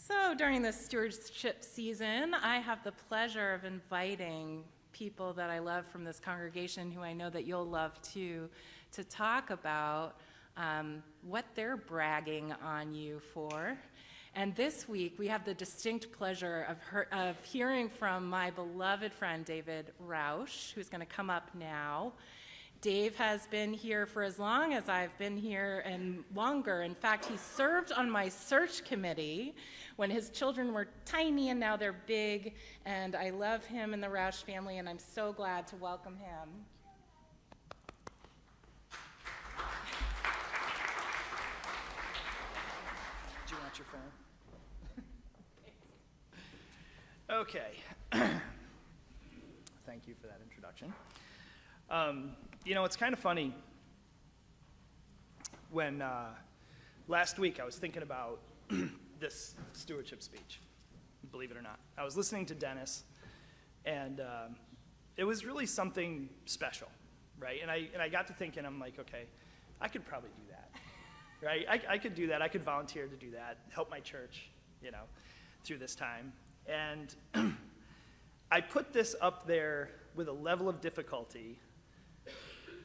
So during this stewardship season, I have the pleasure of inviting people that I love from this congregation, who I know that you'll love too, to talk about what they're bragging on you for. And this week, we have the distinct pleasure of hearing from my beloved friend, Dave Rausch, who's going to come up now. Dave has been here for as long as I've been here and longer. In fact, he served on my search committee when his children were tiny, and now they're big. And I love him and the Rausch family, and I'm so glad to welcome him. Do you want your phone? Okay. Thank you for that introduction. It's kind of funny. When last week I was thinking about this stewardship speech, believe it or not. I was listening to Dennis, and it was really something special, right? And I got to thinking, I'm like, okay, I could probably do that, right? I could do that. I could volunteer to do that, help my church, through this time. And I put this up there with a level of difficulty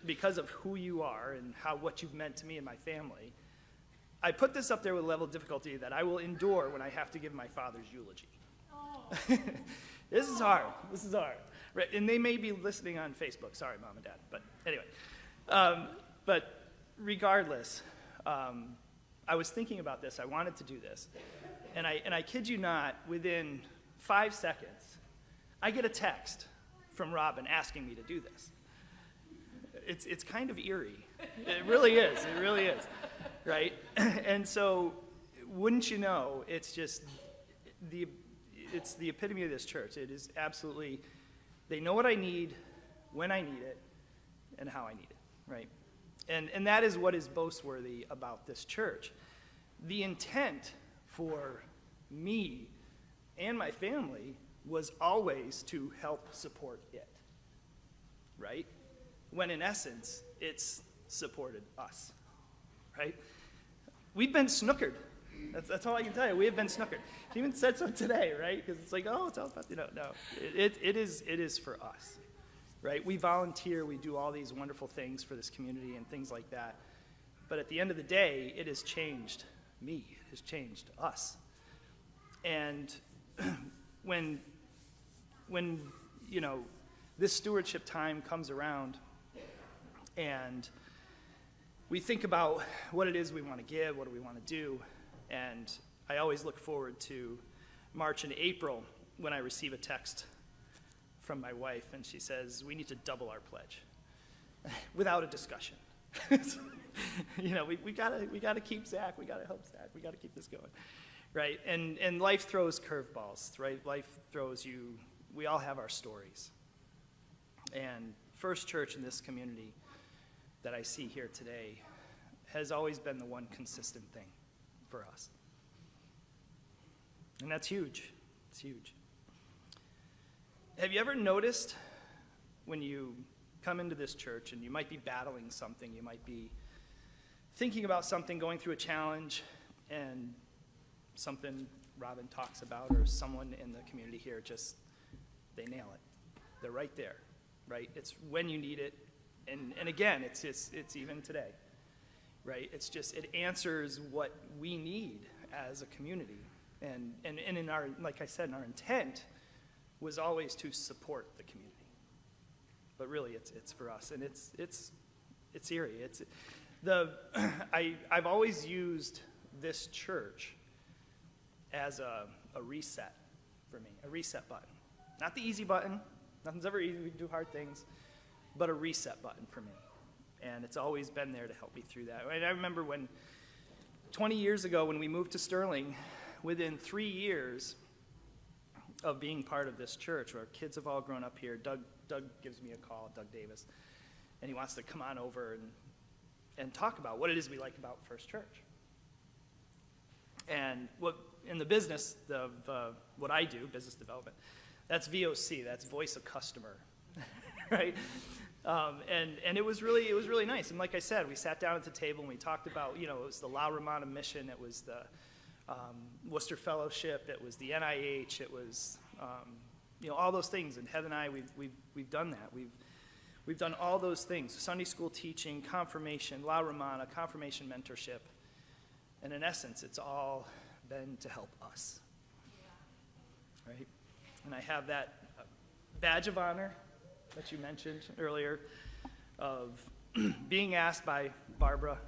because of who you are and what you've meant to me and my family. I put this up there with a level of difficulty that I will endure when I have to give my father's eulogy. Oh. This is hard. Right? And they may be listening on Facebook. Sorry, Mom and Dad. But anyway. But regardless, I was thinking about this. I wanted to do this. And I kid you not, within 5 seconds, I get a text from Robin asking me to do this. It's kind of eerie. It really is, right? And so, wouldn't you know, it's just, it's the epitome of this church. It is absolutely, they know what I need, when I need it, and how I need it, right? And that is what is boast-worthy about this church. The intent for me and my family was always to help support it, right? When in essence, it's supported us, right? We've been snookered. That's all I can tell you. We have been snookered. She even said so today, right? Because it's like, oh, it's all about, no. It is for us, right? We volunteer. We do all these wonderful things for this community and things like that. But at the end of the day, it has changed me. It has changed us. And when this stewardship time comes around, and we think about what it is we want to give, what do we want to do, and I always look forward to March and April when I receive a text from my wife, and she says, we need to double our pledge, without a discussion. We gotta keep Zach, we gotta help Zach, we gotta keep this going, right? And life throws curveballs, right? Life throws you, we all have our stories. And First Church in this community that I see here today has always been the one consistent thing for us. And that's huge. It's huge. Have you ever noticed when you come into this church and you might be battling something, you might be thinking about something, going through a challenge, and something Robin talks about or someone in the community here just, they nail it. They're right there, right? It's when you need it. And again, it's even today, right? It's just, it answers what we need as a community. And in our, like I said, our intent was always to support the community. But really, it's for us, and it's eerie. I've always used this church as a reset for me, a reset button. Not the easy button. Nothing's ever easy. We do hard things. But a reset button for me. And it's always been there to help me through that. And I remember 20 years ago when we moved to Sterling, within 3 years of being part of this church, where our kids have all grown up here, Doug gives me a call, Doug Davis, and he wants to come on over and talk about what it is we like about First Church. And what in the business of what I do, business development, that's VOC, that's voice of customer, right? And it was really nice. And like I said, we sat down at the table and we talked about, it was the La Romana mission, it was the Worcester Fellowship, it was the NIH, it was, all those things. And Heather and I, we've done that. We've done all those things: Sunday school teaching, confirmation, La Romana, confirmation mentorship. And in essence, it's all been to help us, right? And I have that badge of honor that you mentioned earlier of being asked by Barbara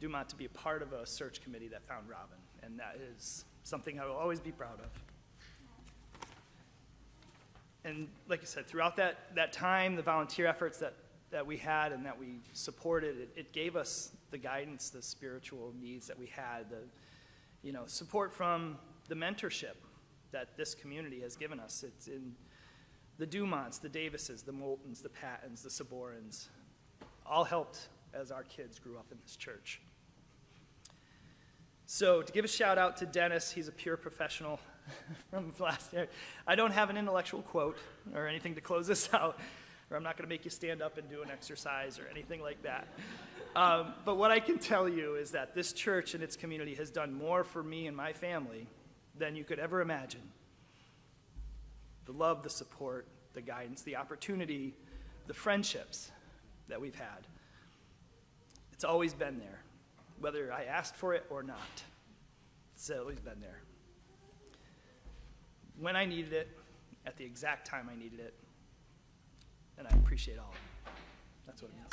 Dumont to be a part of a search committee that found Robin. And that is something I will always be proud of. And like I said, throughout that time, the volunteer efforts that we had and that we supported, it gave us the guidance, the spiritual needs that we had, the support from the mentorship that this community has given us. It's in the Dumonts, the Davises, the Moultons, the Pattons, the Saborans, all helped as our kids grew up in this church. So to give a shout out to Dennis, he's a pure professional from last year. I don't have an intellectual quote or anything to close this out, or I'm not going to make you stand up and do an exercise or anything like that. But what I can tell you is that this church and its community has done more for me and my family than you could ever imagine. The love, the support, the guidance, the opportunity, the friendships that we've had. It's always been there, whether I asked for it or not. It's always been there. When I needed it, at the exact time I needed it, and I appreciate all of it. That's what it means.